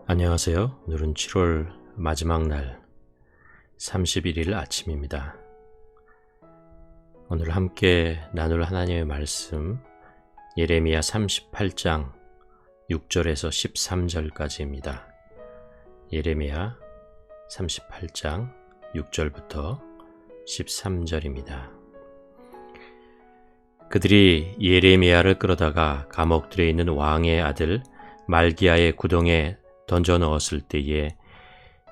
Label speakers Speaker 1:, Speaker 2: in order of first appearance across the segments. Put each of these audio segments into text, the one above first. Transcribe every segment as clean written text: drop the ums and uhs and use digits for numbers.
Speaker 1: 안녕하세요. 오늘은 7월 마지막 날 31일 아침입니다. 오늘 함께 나눌 하나님의 말씀 예레미야 38장 6절에서 13절까지입니다. 예레미야 38장 6절부터 13절입니다. 그들이 예레미야를 끌어다가 감옥들에 있는 왕의 아들 말기야의 구덩에 던져 넣었을 때에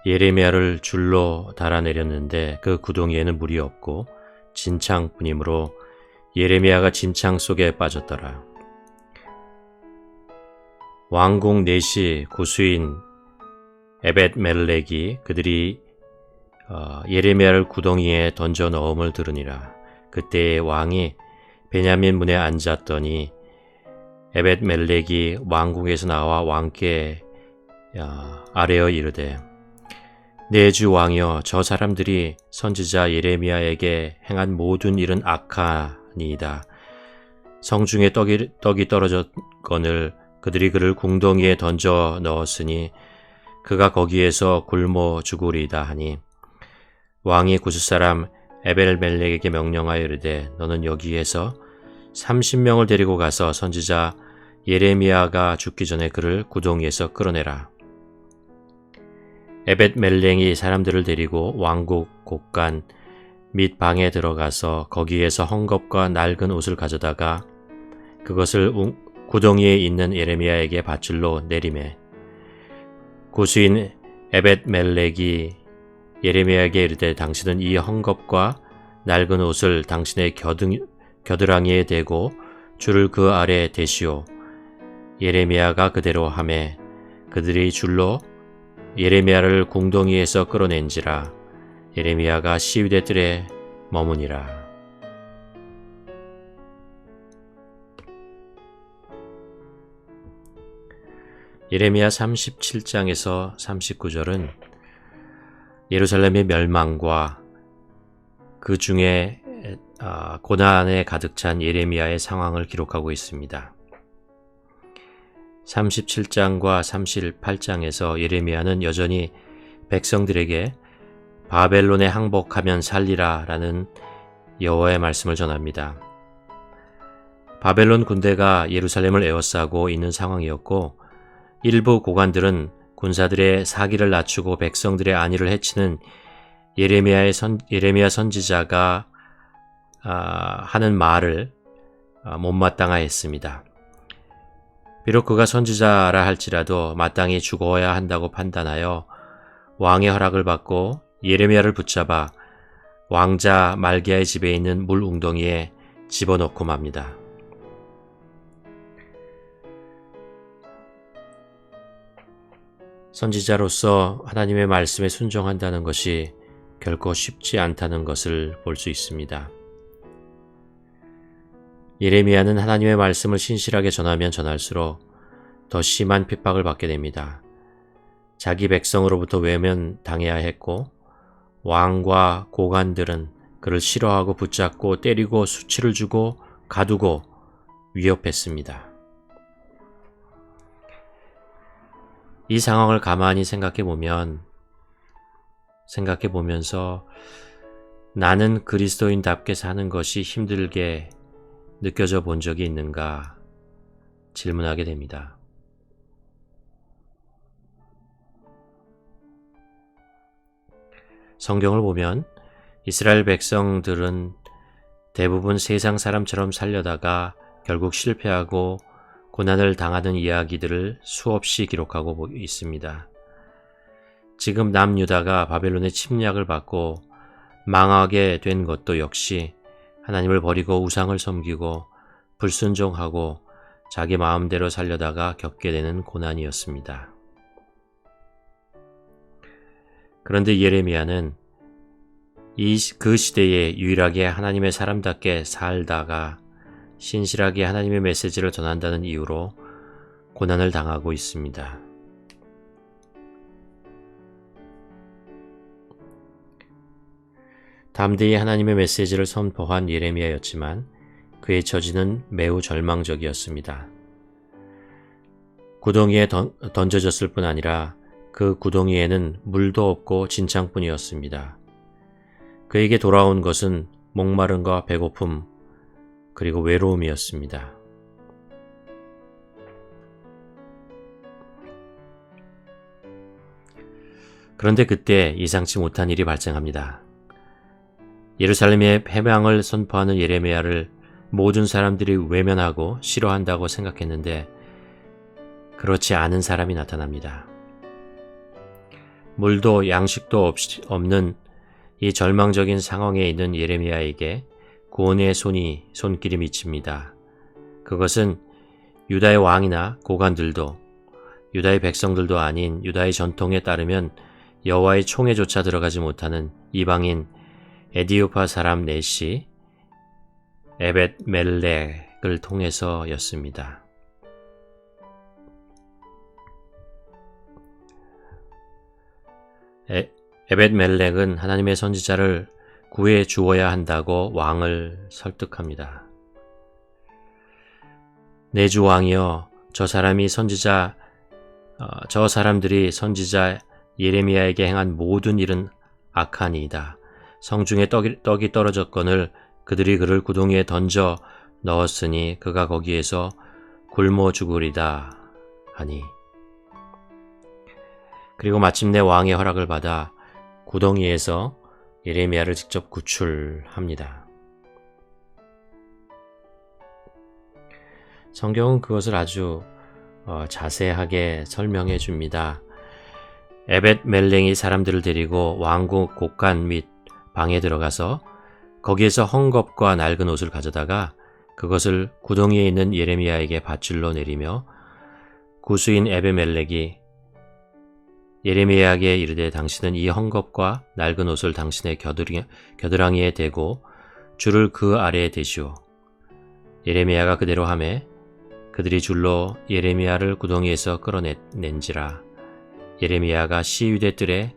Speaker 1: 예레미야를 줄로 달아내렸는데 그 구덩이에는 물이 없고 진창뿐이므로 예레미야가 진창 속에 빠졌더라. 왕궁 넷이 구수인 에벳멜렉이 그들이 예레미야를 구덩이에 던져 넣음을 들으니라. 그때의 왕이 베냐민 문에 앉았더니 에벳멜렉이 왕궁에서 나와 왕께 아뢰어 이르되 내 주 왕이여, 저 사람들이 선지자 예레미야에게 행한 모든 일은 악하니이다. 성중에 떡이 떨어졌거늘 그들이 그를 궁덩이에 던져 넣었으니 그가 거기에서 굶어 죽으리이다 하니, 왕이 구스사람 에벨멜렉에게 명령하여 이르되 너는 여기에서 30명을 데리고 가서 선지자 예레미야가 죽기 전에 그를 구덩이에서 끌어내라. 에벳멜렉이 사람들을 데리고 왕국 곳간 및 방에 들어가서 거기에서 헝겊과 낡은 옷을 가져다가 그것을 구덩이에 있는 예레미야에게 밧줄로 내리매, 구수인 에벳멜렉이 예레미야에게 이르되 당신은 이 헝겊과 낡은 옷을 당신의 겨드랑이에 대고 줄을 그 아래에 대시오. 예레미야가 그대로 하매 그들이 줄로 예레미야를 궁덩이에서 끌어낸지라. 예레미야가 시위대 뜰에 머무니라. 예레미야 37장에서 39절은 예루살렘의 멸망과 그 중에 고난에 가득 찬 예레미야의 상황을 기록하고 있습니다. 37장과 38장에서 예레미야는 여전히 백성들에게 바벨론에 항복하면 살리라 라는 여호와의 말씀을 전합니다. 바벨론 군대가 예루살렘을 에워싸고 있는 상황이었고, 일부 고관들은 군사들의 사기를 낮추고 백성들의 안위를 해치는 예레미야 선지자가 하는 말을 못마땅하였습니다. 비록 그가 선지자라 할지라도 마땅히 죽어야 한다고 판단하여 왕의 허락을 받고 예레미야를 붙잡아 왕자 말기야의 집에 있는 물 웅덩이에 집어넣고 맙니다. 선지자로서 하나님의 말씀에 순종한다는 것이 결코 쉽지 않다는 것을 볼 수 있습니다. 예레미야는 하나님의 말씀을 신실하게 전하면 전할수록 더 심한 핍박을 받게 됩니다. 자기 백성으로부터 외면당해야 했고, 왕과 고관들은 그를 싫어하고 붙잡고 때리고 수치를 주고 가두고 위협했습니다. 이 상황을 가만히 생각해보면서 나는 그리스도인답게 사는 것이 힘들게 느껴져 본 적이 있는가 질문하게 됩니다. 성경을 보면 이스라엘 백성들은 대부분 세상 사람처럼 살려다가 결국 실패하고 고난을 당하는 이야기들을 수없이 기록하고 있습니다. 지금 남유다가 바벨론의 침략을 받고 망하게 된 것도 역시 하나님을 버리고 우상을 섬기고 불순종하고 자기 마음대로 살려다가 겪게 되는 고난이었습니다. 그런데 예레미야는 그 시대에 유일하게 하나님의 사람답게 살다가 신실하게 하나님의 메시지를 전한다는 이유로 고난을 당하고 있습니다. 담대히 하나님의 메시지를 선포한 예레미야였지만 그의 처지는 매우 절망적이었습니다. 구덩이에 던져졌을 뿐 아니라 그 구덩이에는 물도 없고 진창뿐이었습니다. 그에게 돌아온 것은 목마름과 배고픔, 그리고 외로움이었습니다. 그런데 그때 예상치 못한 일이 발생합니다. 예루살렘의 패망을 선포하는 예레미야를 모든 사람들이 외면하고 싫어한다고 생각했는데 그렇지 않은 사람이 나타납니다. 물도 양식도 없는 이 절망적인 상황에 있는 예레미야에게 구원의 손길이 미칩니다. 그것은 유다의 왕이나 고관들도 유다의 백성들도 아닌 유다의 전통에 따르면 여호와의 총회조차 들어가지 못하는 이방인 에디오파 사람 넷이 에벳 멜렉을 통해서였습니다. 에벳 멜렉은 하나님의 선지자를 구해 주어야 한다고 왕을 설득합니다. 내 주 왕이여, 저 사람들이 선지자 예레미야에게 행한 모든 일은 악하니이다. 성중에 떡이 떨어졌거늘 그들이 그를 구덩이에 던져 넣었으니 그가 거기에서 굶어 죽으리다 하니. 그리고 마침내 왕의 허락을 받아 구덩이에서 예레미야를 직접 구출합니다. 성경은 그것을 아주 자세하게 설명해 줍니다. 에벳 멜렉이 사람들을 데리고 왕궁 곳간 및 방에 들어가서 거기에서 헝겊과 낡은 옷을 가져다가 그것을 구덩이에 있는 예레미야에게 밧줄로 내리며 구수인 에벳 멜렉이 예레미야에게 이르되 당신은 이 헝겊과 낡은 옷을 당신의 겨드랑이에 대고 줄을 그 아래에 대시오. 예레미야가 그대로 하매 그들이 줄로 예레미야를 구덩이에서 끌어낸지라. 예레미야가 시위대 뜰에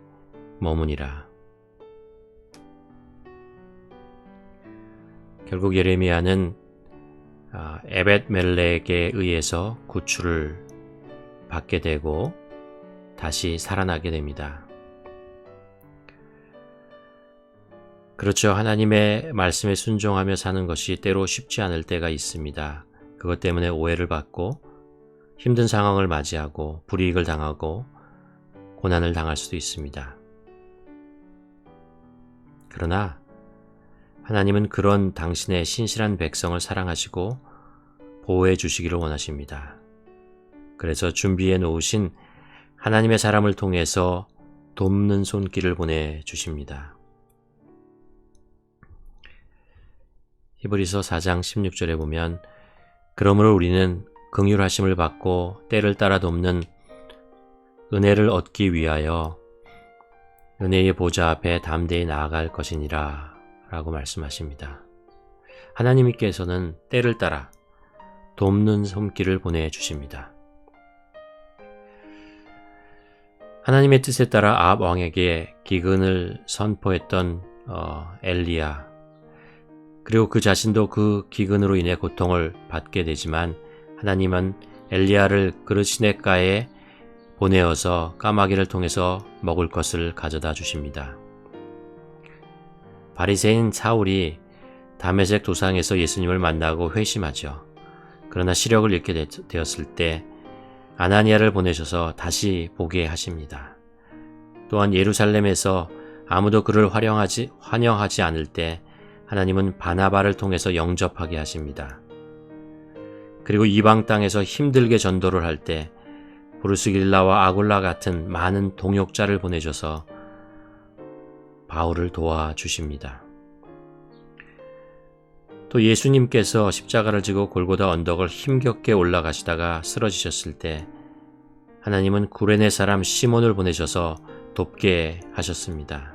Speaker 1: 머무니라. 결국 예레미야는 에벳 멜렉에 의해서 구출을 받게 되고 다시 살아나게 됩니다. 그렇죠. 하나님의 말씀에 순종하며 사는 것이 때로 쉽지 않을 때가 있습니다. 그것 때문에 오해를 받고 힘든 상황을 맞이하고 불이익을 당하고 고난을 당할 수도 있습니다. 그러나 하나님은 그런 당신의 신실한 백성을 사랑하시고 보호해 주시기를 원하십니다. 그래서 준비해 놓으신 하나님의 사람을 통해서 돕는 손길을 보내주십니다. 히브리서 4장 16절에 보면 그러므로 우리는 긍휼하심을 받고 때를 따라 돕는 은혜를 얻기 위하여 은혜의 보좌 앞에 담대히 나아갈 것이니라 라고 말씀하십니다. 하나님께서는 때를 따라 돕는 손길을 보내주십니다. 하나님의 뜻에 따라 아합 왕에게 기근을 선포했던 엘리야, 그리고 그 자신도 그 기근으로 인해 고통을 받게 되지만 하나님은 엘리야를 그릇 시냇가에 보내어서 까마귀를 통해서 먹을 것을 가져다 주십니다. 바리새인 사울이 다메섹 도상에서 예수님을 만나고 회심하죠. 그러나 시력을 잃게 되었을 때 아나니아를 보내셔서 다시 보게 하십니다. 또한 예루살렘에서 아무도 그를 환영하지 않을 때 하나님은 바나바를 통해서 영접하게 하십니다. 그리고 이방 땅에서 힘들게 전도를 할 때 브루스길라와 아굴라 같은 많은 동역자를 보내줘서 바울을 도와주십니다. 또 예수님께서 십자가를 지고 골고다 언덕을 힘겹게 올라가시다가 쓰러지셨을 때 하나님은 구레네 사람 시몬을 보내셔서 돕게 하셨습니다.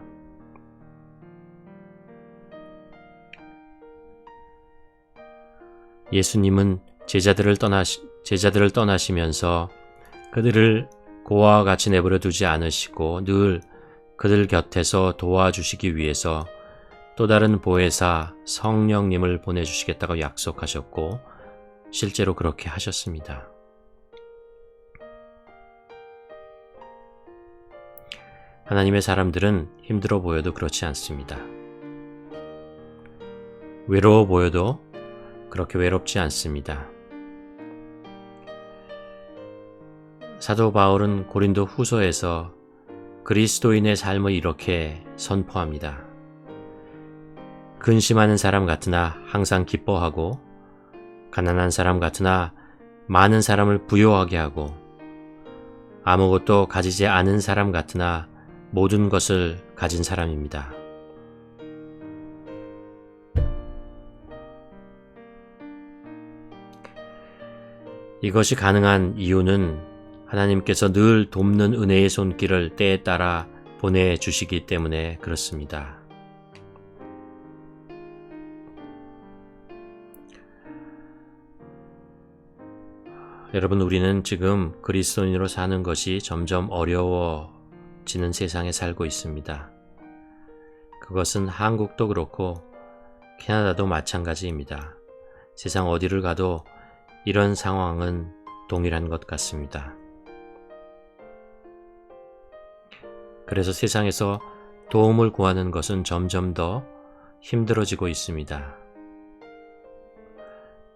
Speaker 1: 예수님은 제자들을 떠나시면서 그들을 고아와 같이 내버려 두지 않으시고 늘 그들 곁에서 도와주시기 위해서 또 다른 보혜사 성령님을 보내주시겠다고 약속하셨고 실제로 그렇게 하셨습니다. 하나님의 사람들은 힘들어 보여도 그렇지 않습니다. 외로워 보여도 그렇게 외롭지 않습니다. 사도 바울은 고린도 후서에서 그리스도인의 삶을 이렇게 선포합니다. 근심하는 사람 같으나 항상 기뻐하고, 가난한 사람 같으나 많은 사람을 부요하게 하고, 아무것도 가지지 않은 사람 같으나 모든 것을 가진 사람입니다. 이것이 가능한 이유는 하나님께서 늘 돕는 은혜의 손길을 때에 따라 보내주시기 때문에 그렇습니다. 여러분, 우리는 지금 그리스도인으로 사는 것이 점점 어려워지는 세상에 살고 있습니다. 그것은 한국도 그렇고 캐나다도 마찬가지입니다. 세상 어디를 가도 이런 상황은 동일한 것 같습니다. 그래서 세상에서 도움을 구하는 것은 점점 더 힘들어지고 있습니다.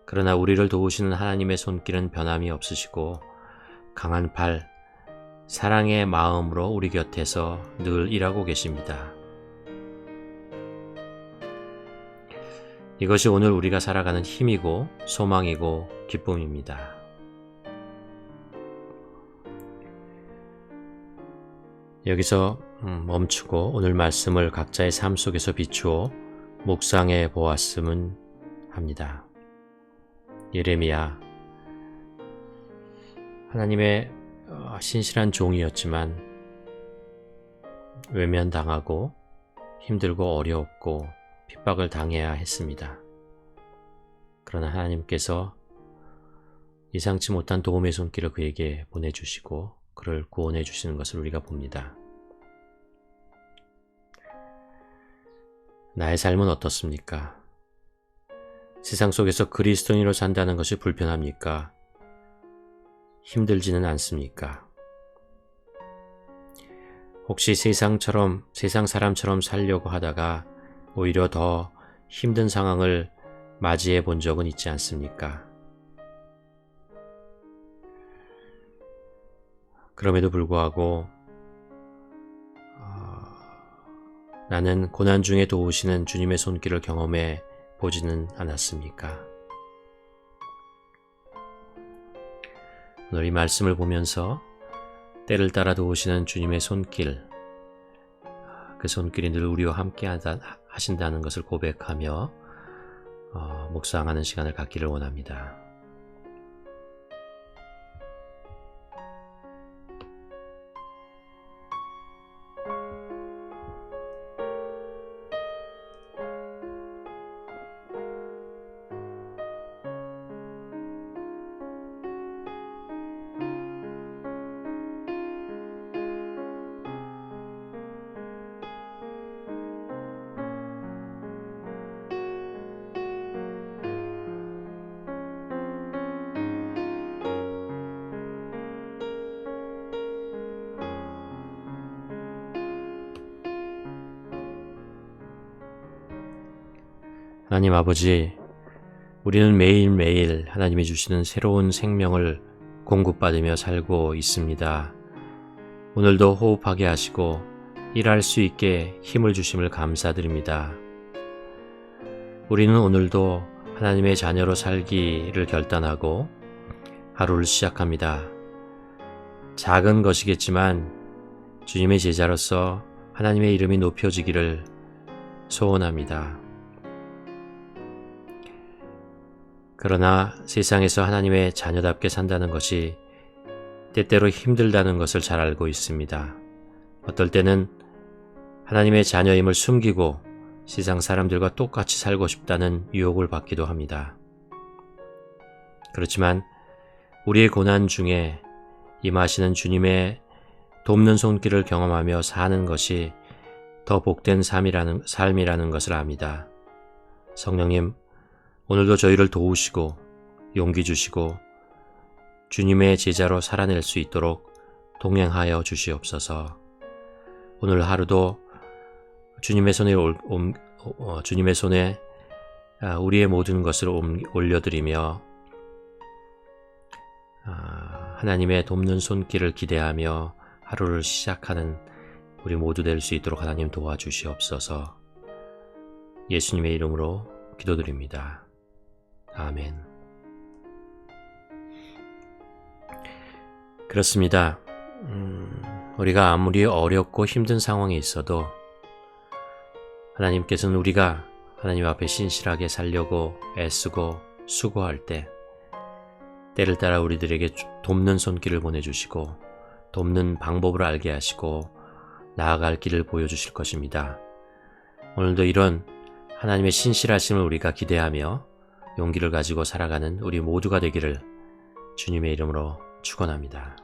Speaker 1: 그러나 우리를 도우시는 하나님의 손길은 변함이 없으시고 강한 팔, 사랑의 마음으로 우리 곁에서 늘 일하고 계십니다. 이것이 오늘 우리가 살아가는 힘이고 소망이고 기쁨입니다. 여기서 멈추고 오늘 말씀을 각자의 삶 속에서 비추어 묵상해 보았으면 합니다. 예레미야, 하나님의 신실한 종이었지만 외면당하고 힘들고 어렵고 핍박을 당해야 했습니다. 그러나 하나님께서 예상치 못한 도움의 손길을 그에게 보내주시고 그를 구원해 주시는 것을 우리가 봅니다. 나의 삶은 어떻습니까? 세상 속에서 그리스도인으로 산다는 것이 불편합니까? 힘들지는 않습니까? 혹시 세상 사람처럼 살려고 하다가 오히려 더 힘든 상황을 맞이해 본 적은 있지 않습니까? 그럼에도 불구하고 나는 고난 중에 도우시는 주님의 손길을 경험해 보지는 않았습니까? 오늘 이 말씀을 보면서 때를 따라 도우시는 주님의 손길, 그 손길이 늘 우리와 함께 하신다는 것을 고백하며 묵상하는 시간을 갖기를 원합니다. 하나님 아버지, 우리는 매일매일 하나님이 주시는 새로운 생명을 공급받으며 살고 있습니다. 오늘도 호흡하게 하시고 일할 수 있게 힘을 주심을 감사드립니다. 우리는 오늘도 하나님의 자녀로 살기를 결단하고 하루를 시작합니다. 작은 것이겠지만 주님의 제자로서 하나님의 이름이 높여지기를 소원합니다. 그러나 세상에서 하나님의 자녀답게 산다는 것이 때때로 힘들다는 것을 잘 알고 있습니다. 어떨 때는 하나님의 자녀임을 숨기고 세상 사람들과 똑같이 살고 싶다는 유혹을 받기도 합니다. 그렇지만 우리의 고난 중에 임하시는 주님의 돕는 손길을 경험하며 사는 것이 더 복된 삶이라는 것을 압니다. 성령님, 오늘도 저희를 도우시고 용기 주시고 주님의 제자로 살아낼 수 있도록 동행하여 주시옵소서. 오늘 하루도 주님의 손에 우리의 모든 것을 올려드리며 하나님의 돕는 손길을 기대하며 하루를 시작하는 우리 모두 될 수 있도록 하나님 도와주시옵소서. 예수님의 이름으로 기도드립니다. 아멘. 그렇습니다. 우리가 아무리 어렵고 힘든 상황에 있어도 하나님께서는 우리가 하나님 앞에 신실하게 살려고 애쓰고 수고할 때를 따라 우리들에게 돕는 손길을 보내주시고 돕는 방법을 알게 하시고 나아갈 길을 보여주실 것입니다. 오늘도 이런 하나님의 신실하심을 우리가 기대하며 용기를 가지고 살아가는 우리 모두가 되기를 주님의 이름으로 축원합니다.